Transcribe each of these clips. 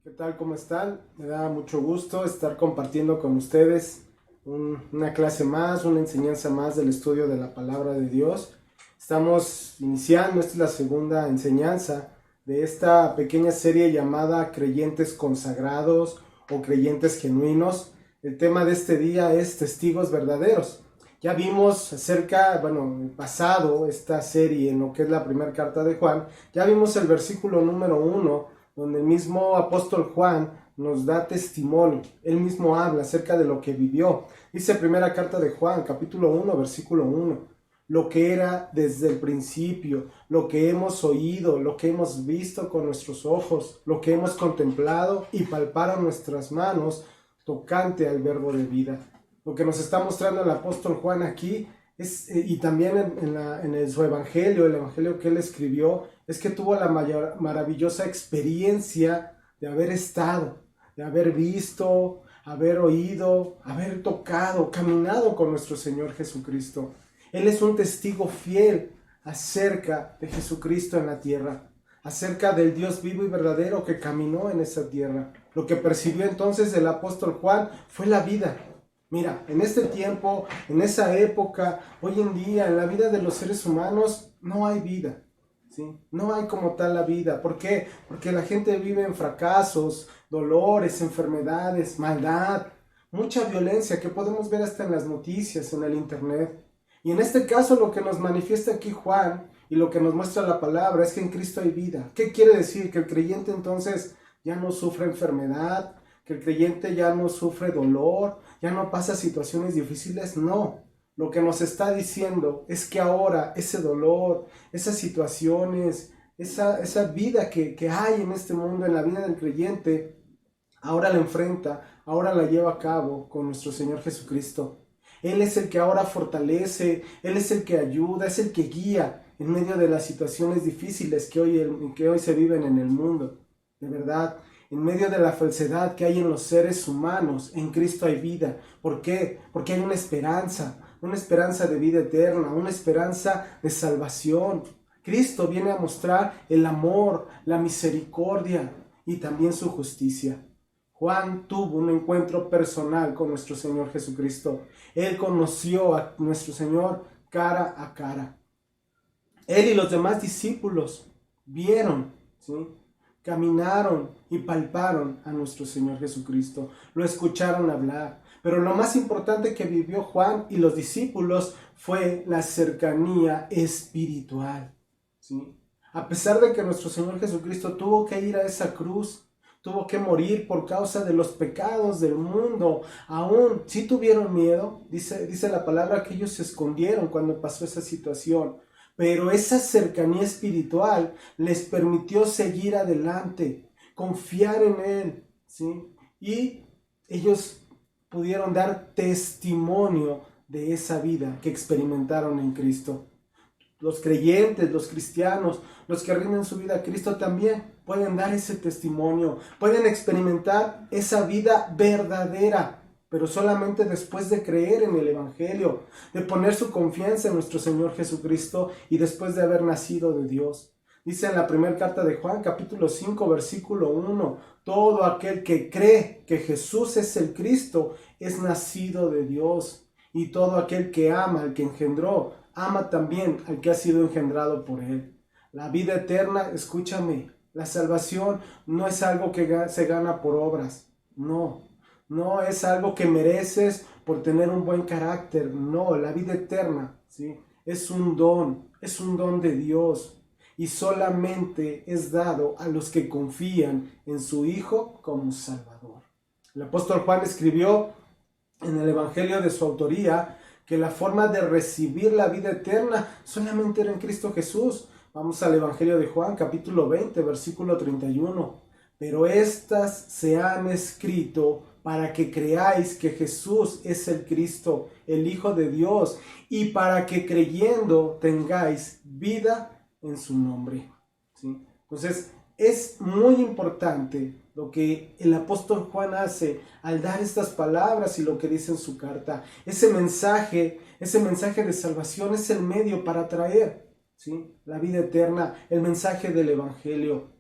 ¿Qué tal? ¿Cómo están? Me da mucho gusto estar compartiendo con ustedes una clase más, una enseñanza más del estudio de la palabra de Dios. Estamos iniciando, esta es la segunda enseñanza de esta pequeña serie llamada Creyentes Consagrados o Creyentes Genuinos. El tema de este día es Testigos Verdaderos. Ya vimos acerca, bueno, el pasado, esta serie en lo que es la primera carta de Juan, ya vimos el versículo número 1 donde el mismo apóstol Juan nos da testimonio. Él mismo habla acerca de lo que vivió. Dice primera carta de Juan, capítulo 1, versículo 1. Lo que era desde el principio, lo que hemos oído, lo que hemos visto con nuestros ojos, lo que hemos contemplado y palparon nuestras manos tocante al verbo de vida. Lo que nos está mostrando el apóstol Juan aquí y también su evangelio, el evangelio que él escribió, es que tuvo la maravillosa experiencia de haber estado, de haber visto, haber oído, haber tocado, caminado con nuestro Señor Jesucristo. Él es un testigo fiel acerca de Jesucristo en la tierra, acerca del Dios vivo y verdadero que caminó en esa tierra. Lo que percibió entonces el apóstol Juan fue la vida. Mira, en este tiempo, en esa época, hoy en día, en la vida de los seres humanos, no hay vida. ¿Sí? No hay como tal la vida. ¿Por qué? Porque la gente vive en fracasos, dolores, enfermedades, maldad, mucha violencia que podemos ver hasta en las noticias, en el internet. Y en este caso lo que nos manifiesta aquí Juan y lo que nos muestra la palabra es que en Cristo hay vida. ¿Qué quiere decir? Que el creyente entonces ya no sufre enfermedad, que el creyente ya no sufre dolor, ya no pasa situaciones difíciles. No, lo que nos está diciendo es que ahora ese dolor, esas situaciones, esa vida que hay en este mundo, en la vida del creyente, ahora la enfrenta, ahora la lleva a cabo con nuestro Señor Jesucristo. Él es el que ahora fortalece, Él es el que ayuda, es el que guía en medio de las situaciones difíciles que hoy se viven en el mundo. De verdad, en medio de la falsedad que hay en los seres humanos, en Cristo hay vida. ¿Por qué? Porque hay una esperanza de vida eterna, una esperanza de salvación. Cristo viene a mostrar el amor, la misericordia y también su justicia. Juan tuvo un encuentro personal con nuestro Señor Jesucristo. Él conoció a nuestro Señor cara a cara. Él y los demás discípulos vieron, ¿sí? Caminaron y palparon a nuestro Señor Jesucristo. Lo escucharon hablar. Pero lo más importante que vivió Juan y los discípulos fue la cercanía espiritual, ¿sí? A pesar de que nuestro Señor Jesucristo tuvo que ir a esa cruz, tuvo que morir por causa de los pecados del mundo, aún si tuvieron miedo, dice la palabra que ellos se escondieron cuando pasó esa situación. Pero esa cercanía espiritual les permitió seguir adelante, confiar en Él, ¿sí? Y ellos pudieron dar testimonio de esa vida que experimentaron en Cristo. Los creyentes, los cristianos, los que rinden su vida a Cristo también pueden dar ese testimonio, pueden experimentar esa vida verdadera, pero solamente después de creer en el Evangelio, de poner su confianza en nuestro Señor Jesucristo y después de haber nacido de Dios. Dice en la primera carta de Juan, capítulo 5, versículo 1, todo aquel que cree que Jesús es el Cristo es nacido de Dios, y todo aquel que ama al que engendró, ama también al que ha sido engendrado por él. La vida eterna, escúchame, la salvación no es algo que se gana por obras, no. No es algo que mereces por tener un buen carácter, no, la vida eterna, ¿sí? Es un don de Dios y solamente es dado a los que confían en su Hijo como Salvador. El apóstol Juan escribió en el Evangelio de su autoría que la forma de recibir la vida eterna solamente era en Cristo Jesús. Vamos al Evangelio de Juan, capítulo 20, versículo 31. Pero estas se han escrito para que creáis que Jesús es el Cristo, el Hijo de Dios, y para que creyendo tengáis vida en su nombre. ¿Sí? Entonces, es muy importante lo que el apóstol Juan hace al dar estas palabras y lo que dice en su carta. Ese mensaje de salvación es el medio para traer, ¿sí?, la vida eterna, el mensaje del Evangelio.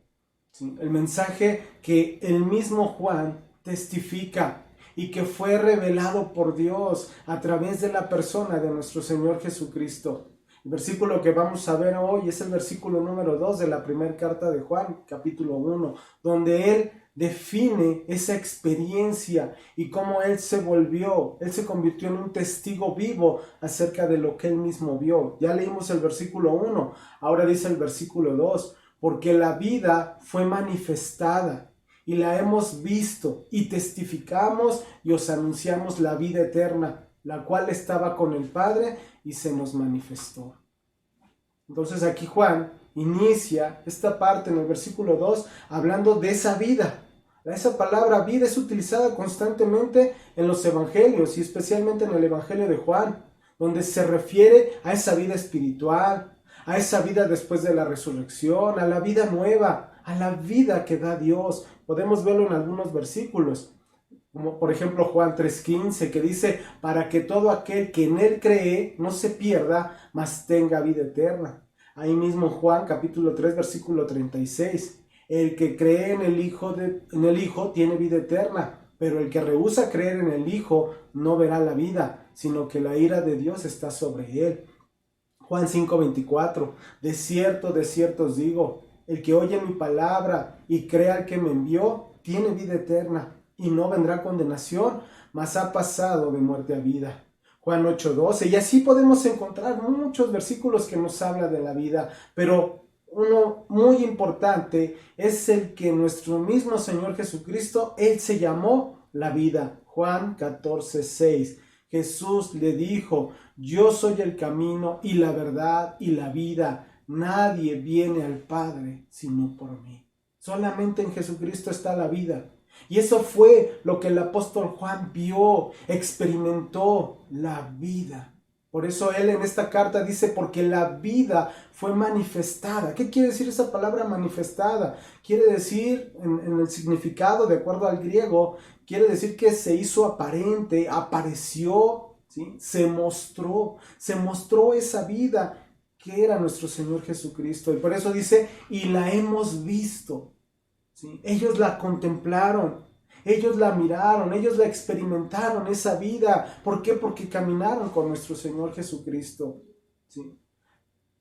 ¿sí? El mensaje que el mismo Juan testifica y que fue revelado por Dios a través de la persona de nuestro Señor Jesucristo. El versículo que vamos a ver hoy es el versículo número 2 de la primera carta de Juan, capítulo 1, donde él define esa experiencia y cómo él se convirtió en un testigo vivo acerca de lo que él mismo vio. Ya leímos el versículo 1, ahora dice el versículo 2, porque la vida fue manifestada y la hemos visto y testificamos y os anunciamos la vida eterna, la cual estaba con el Padre y se nos manifestó. Entonces aquí Juan inicia esta parte en el versículo 2 hablando de esa vida. Esa palabra vida es utilizada constantemente en los evangelios y especialmente en el evangelio de Juan, donde se refiere a esa vida espiritual, a esa vida después de la resurrección, a la vida nueva, a la vida que da Dios. Podemos verlo en algunos versículos, como por ejemplo Juan 3:15, que dice, para que todo aquel que en él cree no se pierda, mas tenga vida eterna. Ahí mismo Juan capítulo 3 versículo 36, el que cree en el Hijo tiene vida eterna, pero el que rehúsa creer en el Hijo no verá la vida, sino que la ira de Dios está sobre él. Juan 5:24, de cierto os digo, el que oye mi palabra y crea al que me envió, tiene vida eterna y no vendrá condenación, mas ha pasado de muerte a vida. Juan 8:12, y así podemos encontrar muchos versículos que nos hablan de la vida, pero uno muy importante es el que nuestro mismo Señor Jesucristo, Él se llamó la vida. Juan 14:6, Jesús le dijo, yo soy el camino y la verdad y la vida. Nadie viene al Padre sino por mí. Solamente en Jesucristo está la vida. Y eso fue lo que el apóstol Juan vio, experimentó la vida. Por eso él en esta carta dice, porque la vida fue manifestada. ¿Qué quiere decir esa palabra manifestada? Quiere decir, en el significado, de acuerdo al griego, quiere decir que se hizo aparente, apareció, ¿sí? Se mostró esa vida que era nuestro Señor Jesucristo. Y por eso dice, y la hemos visto. ¿Sí? Ellos la contemplaron, ellos la miraron, ellos la experimentaron, esa vida. ¿Por qué? Porque caminaron con nuestro Señor Jesucristo. ¿Sí?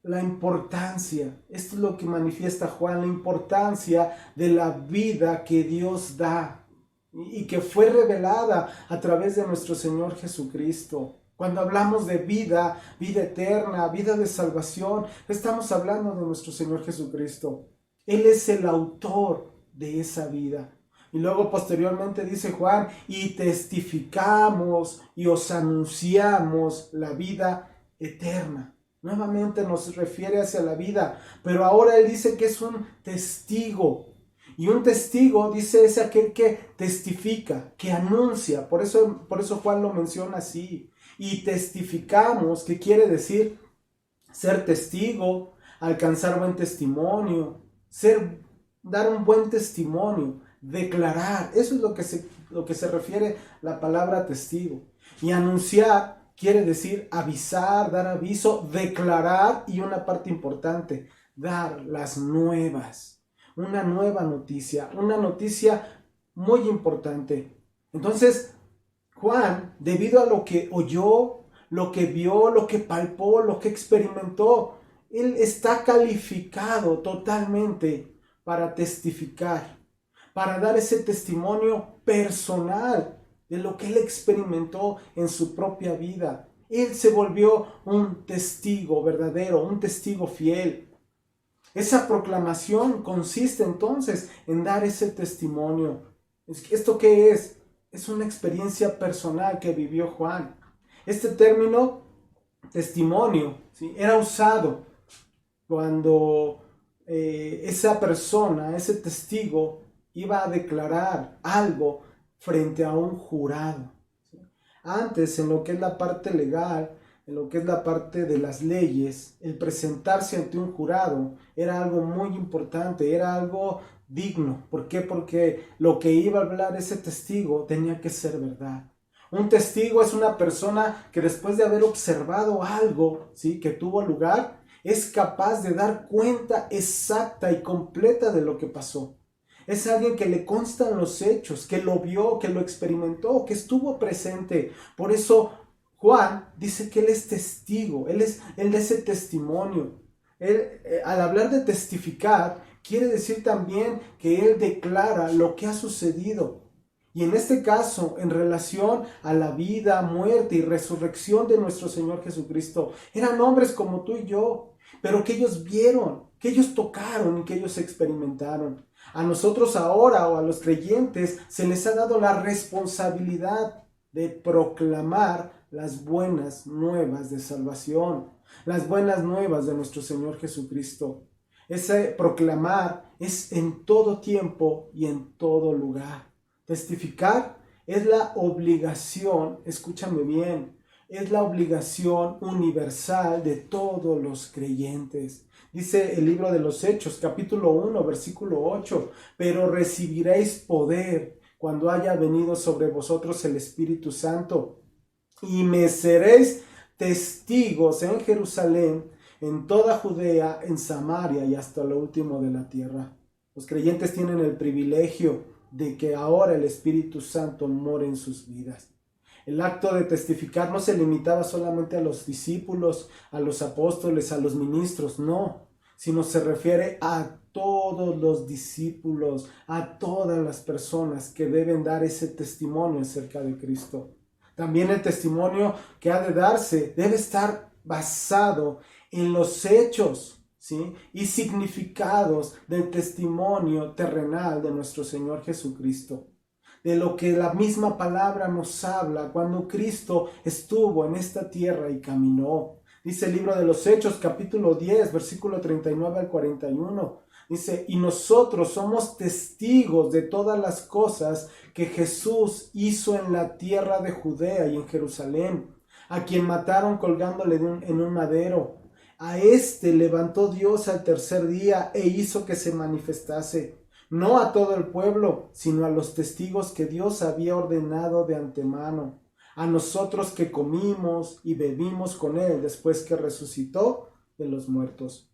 La importancia, esto es lo que manifiesta Juan, la importancia de la vida que Dios da y que fue revelada a través de nuestro Señor Jesucristo. Cuando hablamos de vida, vida eterna, vida de salvación, estamos hablando de nuestro Señor Jesucristo. Él es el autor de esa vida. Y luego posteriormente dice Juan, y testificamos y os anunciamos la vida eterna. Nuevamente nos refiere hacia la vida, pero ahora él dice que es un testigo. Y un testigo, dice, es aquel que testifica, que anuncia. Por eso Juan lo menciona así. Y testificamos, que quiere decir ser testigo, alcanzar buen testimonio, dar un buen testimonio, declarar. Eso es lo que se refiere la palabra testigo. Y anunciar quiere decir avisar, dar aviso, declarar y una parte importante, dar las nuevas. Una nueva noticia, una noticia muy importante. Entonces, Juan, debido a lo que oyó, lo que vio, lo que palpó, lo que experimentó, él está calificado totalmente para testificar, para dar ese testimonio personal de lo que él experimentó en su propia vida. Él se volvió un testigo verdadero, un testigo fiel. Esa proclamación consiste entonces en dar ese testimonio. ¿Esto qué es? Es una experiencia personal que vivió Juan. Este término, testimonio, ¿sí?, era usado cuando esa persona, ese testigo, iba a declarar algo frente a un jurado. ¿Sí? Antes, en lo que es la parte legal, en lo que es la parte de las leyes, el presentarse ante un jurado era algo muy importante, era algo digno. ¿Por qué? Porque lo que iba a hablar ese testigo tenía que ser verdad. Un testigo es una persona que después de haber observado algo, ¿sí?, que tuvo lugar, es capaz de dar cuenta exacta y completa de lo que pasó. Es alguien que le constan los hechos, que lo vio, que lo experimentó, que estuvo presente. Por eso Juan dice que él es testigo, él es ese testimonio. Él, al hablar de testificar, quiere decir también que él declara lo que ha sucedido. Y en este caso, en relación a la vida, muerte y resurrección de nuestro Señor Jesucristo, eran hombres como tú y yo, pero que ellos vieron, que ellos tocaron y que ellos experimentaron. A nosotros ahora, o a los creyentes, se les ha dado la responsabilidad de proclamar las buenas nuevas de salvación, las buenas nuevas de nuestro Señor Jesucristo. Ese proclamar es en todo tiempo y en todo lugar. Testificar es la obligación, escúchame bien, es la obligación universal de todos los creyentes. Dice el libro de los Hechos, capítulo 1, versículo 8, pero recibiréis poder cuando haya venido sobre vosotros el Espíritu Santo, y me seréis testigos en Jerusalén, en toda Judea, en Samaria y hasta lo último de la tierra. Los creyentes tienen el privilegio de que ahora el Espíritu Santo more en sus vidas. El acto de testificar no se limitaba solamente a los discípulos, a los apóstoles, a los ministros, no, sino se refiere a todos los discípulos, a todas las personas que deben dar ese testimonio acerca de Cristo. También el testimonio que ha de darse debe estar basado en los hechos, ¿sí?, y significados del testimonio terrenal de nuestro Señor Jesucristo, de lo que la misma palabra nos habla cuando Cristo estuvo en esta tierra y caminó. Dice el libro de los Hechos, capítulo 10, versículo 39 al 41. Dice, y nosotros somos testigos de todas las cosas que Jesús hizo en la tierra de Judea y en Jerusalén, a quien mataron colgándole en un madero. A este levantó Dios al tercer día e hizo que se manifestase, no a todo el pueblo, sino a los testigos que Dios había ordenado de antemano, a nosotros que comimos y bebimos con él después que resucitó de los muertos.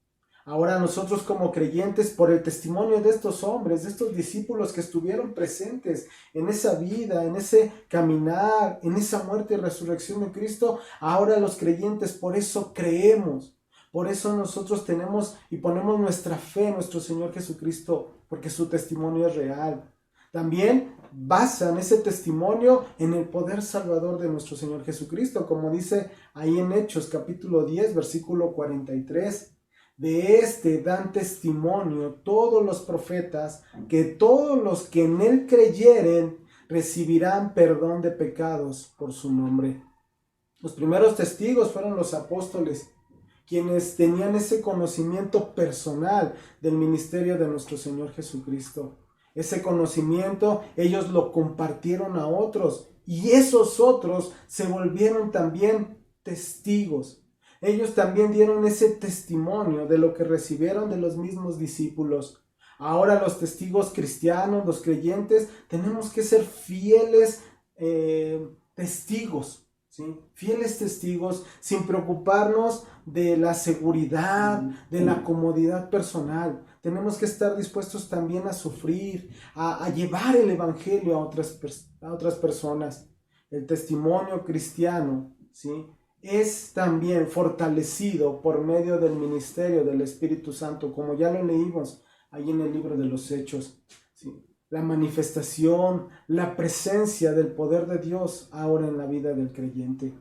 Ahora nosotros como creyentes, por el testimonio de estos hombres, de estos discípulos que estuvieron presentes en esa vida, en ese caminar, en esa muerte y resurrección de Cristo, ahora los creyentes por eso creemos, por eso nosotros tenemos y ponemos nuestra fe en nuestro Señor Jesucristo, porque su testimonio es real. También basan ese testimonio en el poder salvador de nuestro Señor Jesucristo, como dice ahí en Hechos capítulo 10, versículo 43. De este dan testimonio todos los profetas, que todos los que en él creyeren recibirán perdón de pecados por su nombre. Los primeros testigos fueron los apóstoles, quienes tenían ese conocimiento personal del ministerio de nuestro Señor Jesucristo. Ese conocimiento ellos lo compartieron a otros, y esos otros se volvieron también testigos. Ellos también dieron ese testimonio de lo que recibieron de los mismos discípulos. Ahora los testigos cristianos, los creyentes, tenemos que ser fieles testigos, ¿sí? Fieles testigos sin preocuparnos de la seguridad, de la comodidad personal. Tenemos que estar dispuestos también a sufrir, a llevar el evangelio a otras personas. El testimonio cristiano, ¿sí?, es también fortalecido por medio del ministerio del Espíritu Santo, como ya lo leímos ahí en el libro de los Hechos, ¿sí? La manifestación, la presencia del poder de Dios ahora en la vida del creyente.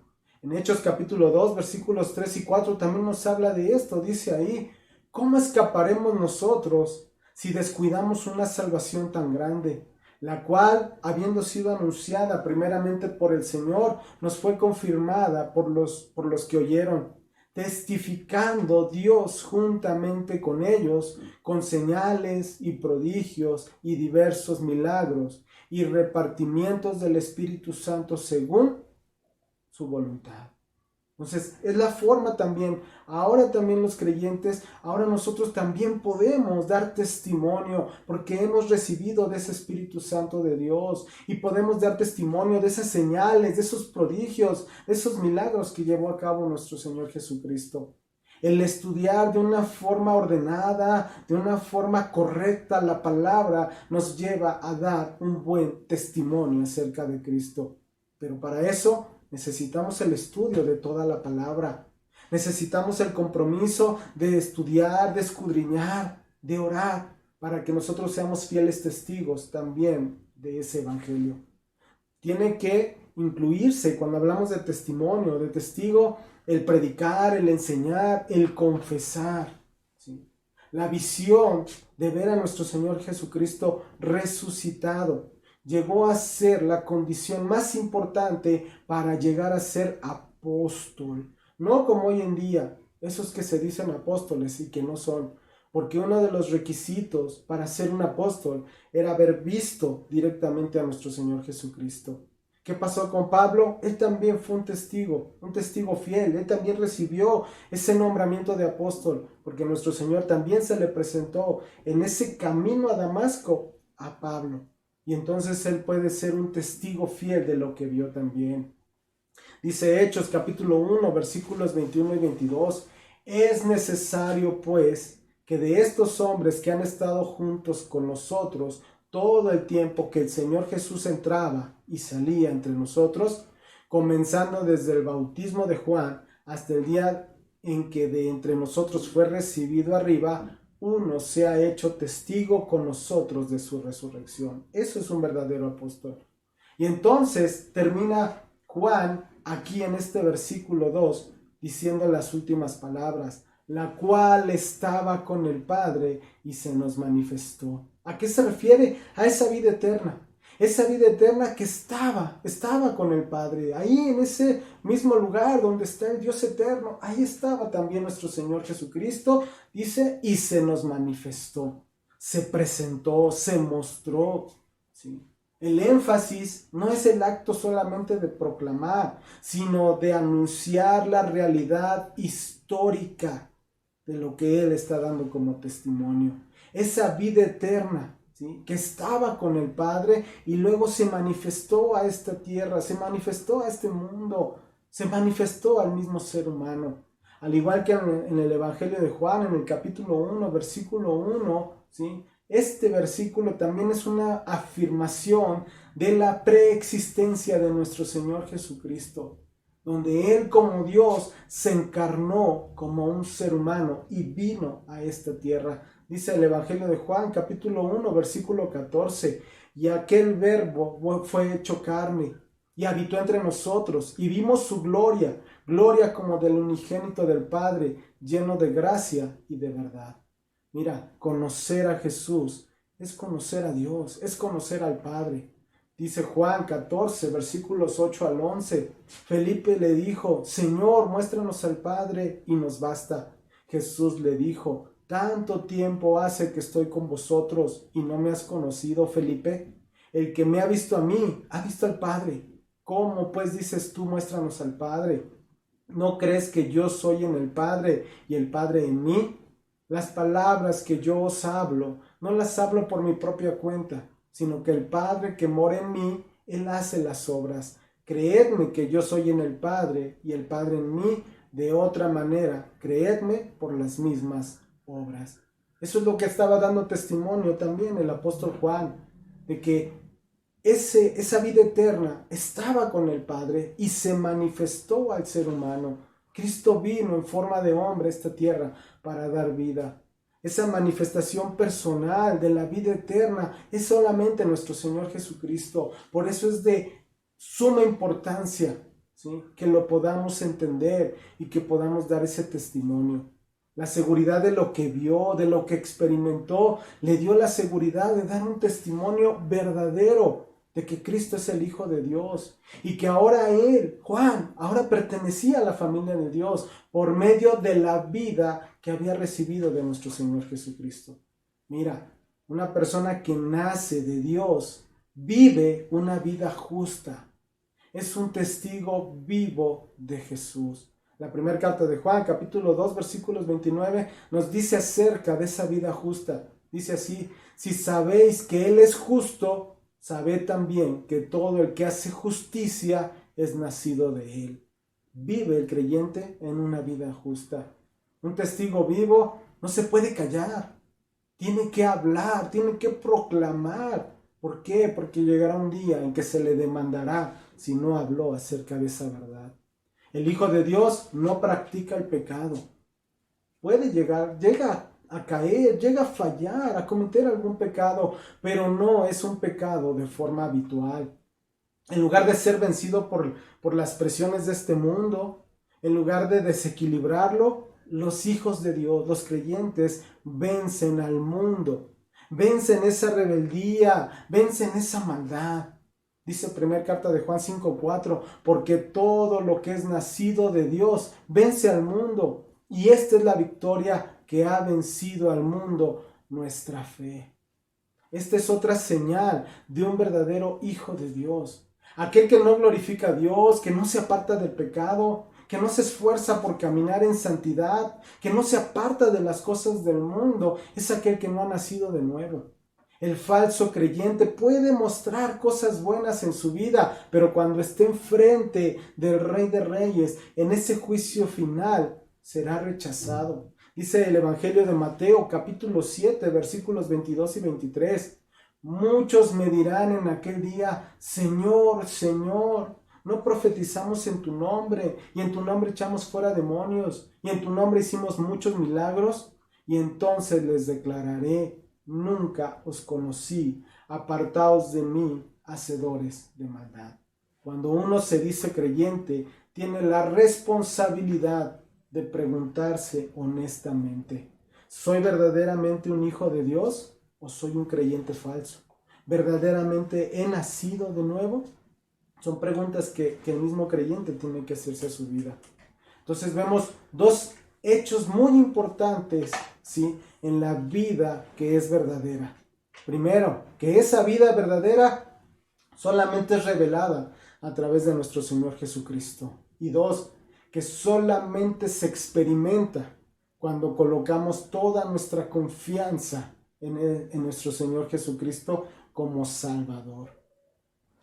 En Hechos capítulo 2, versículos 3 y 4 también nos habla de esto. Dice ahí, ¿cómo escaparemos nosotros si descuidamos una salvación tan grande? La cual, habiendo sido anunciada primeramente por el Señor, nos fue confirmada por los que oyeron, testificando Dios juntamente con ellos, con señales y prodigios y diversos milagros y repartimientos del Espíritu Santo según su voluntad. Entonces, es la forma también, ahora también los creyentes, ahora nosotros también podemos dar testimonio porque hemos recibido de ese Espíritu Santo de Dios y podemos dar testimonio de esas señales, de esos prodigios, de esos milagros que llevó a cabo nuestro Señor Jesucristo. El estudiar de una forma ordenada, de una forma correcta la palabra, nos lleva a dar un buen testimonio acerca de Cristo. Pero para eso necesitamos el estudio de toda la palabra. Necesitamos el compromiso de estudiar, de escudriñar, de orar, para que nosotros seamos fieles testigos también de ese evangelio. Tiene que incluirse cuando hablamos de testimonio, de testigo, el predicar, el enseñar, el confesar, ¿sí? La visión de ver a nuestro Señor Jesucristo resucitado llegó a ser la condición más importante para llegar a ser apóstol. No como hoy en día, esos que se dicen apóstoles y que no son. Porque uno de los requisitos para ser un apóstol era haber visto directamente a nuestro Señor Jesucristo. ¿Qué pasó con Pablo? Él también fue un testigo fiel. Él también recibió ese nombramiento de apóstol, porque nuestro Señor también se le presentó en ese camino a Damasco a Pablo. Y entonces él puede ser un testigo fiel de lo que vio también. Dice Hechos capítulo 1, versículos 21 y 22. Es necesario, pues, que de estos hombres que han estado juntos con nosotros todo el tiempo que el Señor Jesús entraba y salía entre nosotros, comenzando desde el bautismo de Juan hasta el día en que de entre nosotros fue recibido arriba, uno se ha hecho testigo con nosotros de su resurrección. Eso es un verdadero apóstol. Y entonces termina Juan aquí en este versículo 2 diciendo las últimas palabras, la cual estaba con el Padre y se nos manifestó. ¿A qué se refiere? A esa vida eterna. Esa vida eterna que estaba con el Padre. Ahí en ese mismo lugar donde está el Dios eterno, ahí estaba también nuestro Señor Jesucristo. Dice, y se nos manifestó. Se presentó, se mostró. ¿Sí? El énfasis no es el acto solamente de proclamar, sino de anunciar la realidad histórica de lo que Él está dando como testimonio. Esa vida eterna, ¿sí?, que estaba con el Padre y luego se manifestó a esta tierra, se manifestó a este mundo, se manifestó al mismo ser humano. Al igual que en el Evangelio de Juan, en el capítulo 1, versículo 1, ¿sí?, este versículo también es una afirmación de la preexistencia de nuestro Señor Jesucristo, donde Él como Dios se encarnó como un ser humano y vino a esta tierra. Dice el Evangelio de Juan, capítulo 1, versículo 14, y aquel verbo fue hecho carne y habitó entre nosotros y vimos su gloria, gloria como del unigénito del Padre, lleno de gracia y de verdad. Mira, conocer a Jesús es conocer a Dios, es conocer al Padre. Dice Juan 14, versículos 8 al 11. Felipe le dijo, Señor, muéstranos al Padre y nos basta. Jesús le dijo, ¿tanto tiempo hace que estoy con vosotros y no me has conocido, Felipe? El que me ha visto a mí, ha visto al Padre. ¿Cómo pues dices tú, muéstranos al Padre? ¿No crees que yo soy en el Padre y el Padre en mí? Las palabras que yo os hablo, no las hablo por mi propia cuenta, sino que el Padre que mora en mí, Él hace las obras. Creedme que yo soy en el Padre y el Padre en mí. De otra manera, creedme por las mismas obras. Eso es lo que estaba dando testimonio también el apóstol Juan, de que esa vida eterna estaba con el Padre y se manifestó al ser humano. Cristo vino en forma de hombre a esta tierra para dar vida. Esa manifestación personal de la vida eterna es solamente nuestro Señor Jesucristo. Por eso es de suma importancia, ¿sí?, que lo podamos entender y que podamos dar ese testimonio. La seguridad de lo que vio, de lo que experimentó, le dio la seguridad de dar un testimonio verdadero de que Cristo es el Hijo de Dios y que ahora él, Juan, ahora pertenecía a la familia de Dios por medio de la vida que había recibido de nuestro Señor Jesucristo. Mira, una persona que nace de Dios vive una vida justa. Es un testigo vivo de Jesús. La primera carta de Juan, capítulo 2, versículos 29, nos dice acerca de esa vida justa. Dice así, si sabéis que Él es justo, sabed también que todo el que hace justicia es nacido de Él. Vive el creyente en una vida justa. Un testigo vivo no se puede callar. Tiene que hablar, tiene que proclamar. ¿Por qué? Porque llegará un día en que se le demandará si no habló acerca de esa verdad. El Hijo de Dios no practica el pecado. Llega a caer, llega a fallar, a cometer algún pecado, pero no es un pecado de forma habitual. En lugar de ser vencido por las presiones de este mundo, en lugar de desequilibrarlo, los hijos de Dios, los creyentes, vencen al mundo, vencen esa rebeldía, vencen esa maldad. Dice primera carta de Juan 5:4, porque todo lo que es nacido de Dios vence al mundo, y esta es la victoria que ha vencido al mundo, nuestra fe. Esta es otra señal de un verdadero hijo de Dios. Aquel que no glorifica a Dios, que no se aparta del pecado, que no se esfuerza por caminar en santidad, que no se aparta de las cosas del mundo, es aquel que no ha nacido de nuevo. El falso creyente puede mostrar cosas buenas en su vida, pero cuando esté enfrente del Rey de Reyes, en ese juicio final, será rechazado. Dice el Evangelio de Mateo, capítulo 7, versículos 22 y 23. Muchos me dirán en aquel día, Señor, Señor, ¿no profetizamos en tu nombre? Y en tu nombre echamos fuera demonios, y en tu nombre hicimos muchos milagros. Y entonces les declararé, nunca os conocí, apartaos de mí, hacedores de maldad. Cuando uno se dice creyente, tiene la responsabilidad de preguntarse honestamente, ¿soy verdaderamente un hijo de Dios o soy un creyente falso? ¿Verdaderamente he nacido de nuevo? Son preguntas que el mismo creyente tiene que hacerse a su vida. Entonces vemos dos hechos muy importantes, ¿sí?, en la vida que es verdadera. Primero, que esa vida verdadera solamente es revelada a través de nuestro Señor Jesucristo. Y dos, que solamente se experimenta cuando colocamos toda nuestra confianza en nuestro Señor Jesucristo como Salvador.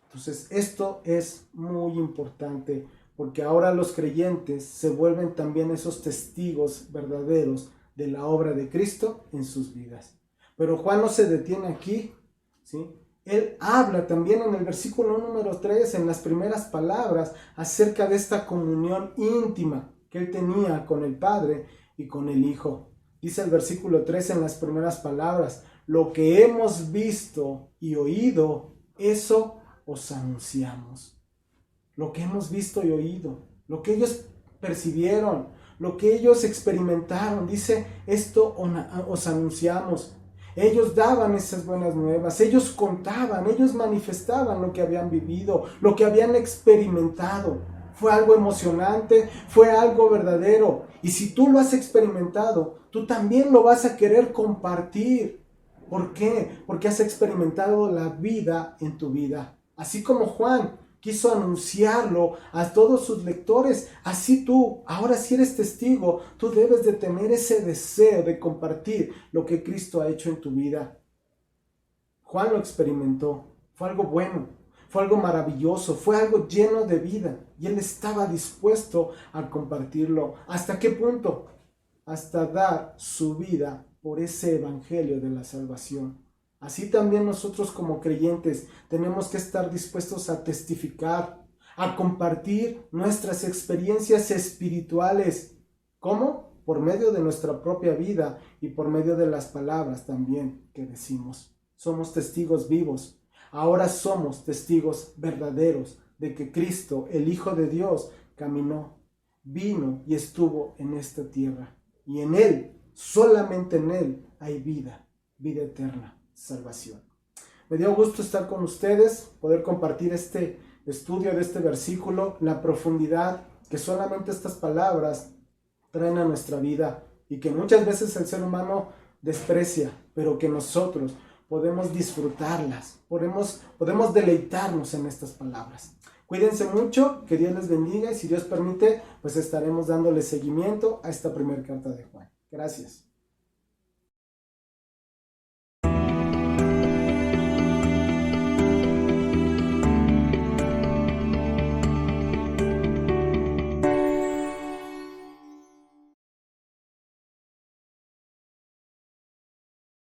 Entonces, esto es muy importante porque ahora los creyentes se vuelven también esos testigos verdaderos de la obra de Cristo en sus vidas. Pero Juan no se detiene aquí, ¿sí? Él habla también en el versículo número 3, en las primeras palabras, acerca de esta comunión íntima que él tenía con el Padre y con el Hijo. Dice el versículo 3 en las primeras palabras, lo que hemos visto y oído, eso os anunciamos. Lo que hemos visto y oído, lo que ellos percibieron, lo que ellos experimentaron, dice, esto os anunciamos. Ellos daban esas buenas nuevas, ellos contaban, ellos manifestaban lo que habían vivido, lo que habían experimentado. Fue algo emocionante, fue algo verdadero. Y si tú lo has experimentado, tú también lo vas a querer compartir. ¿Por qué? Porque has experimentado la vida en tu vida. Así como Juan quiso anunciarlo a todos sus lectores, así tú, ahora si eres testigo, tú debes de tener ese deseo de compartir lo que Cristo ha hecho en tu vida. Juan lo experimentó, fue algo bueno, fue algo maravilloso, fue algo lleno de vida y él estaba dispuesto a compartirlo. ¿Hasta qué punto? Hasta dar su vida por ese evangelio de la salvación. Así también nosotros como creyentes tenemos que estar dispuestos a testificar, a compartir nuestras experiencias espirituales. ¿Cómo? Por medio de nuestra propia vida y por medio de las palabras también que decimos. Somos testigos vivos. Ahora somos testigos verdaderos de que Cristo, el Hijo de Dios, caminó, vino y estuvo en esta tierra. Y en Él, solamente en Él, hay vida, vida eterna, salvación. Me dio gusto estar con ustedes, poder compartir este estudio de este versículo, la profundidad que solamente estas palabras traen a nuestra vida y que muchas veces el ser humano desprecia, pero que nosotros podemos disfrutarlas, podemos deleitarnos en estas palabras. Cuídense mucho, que Dios les bendiga y si Dios permite, pues estaremos dándole seguimiento a esta primera carta de Juan. Gracias.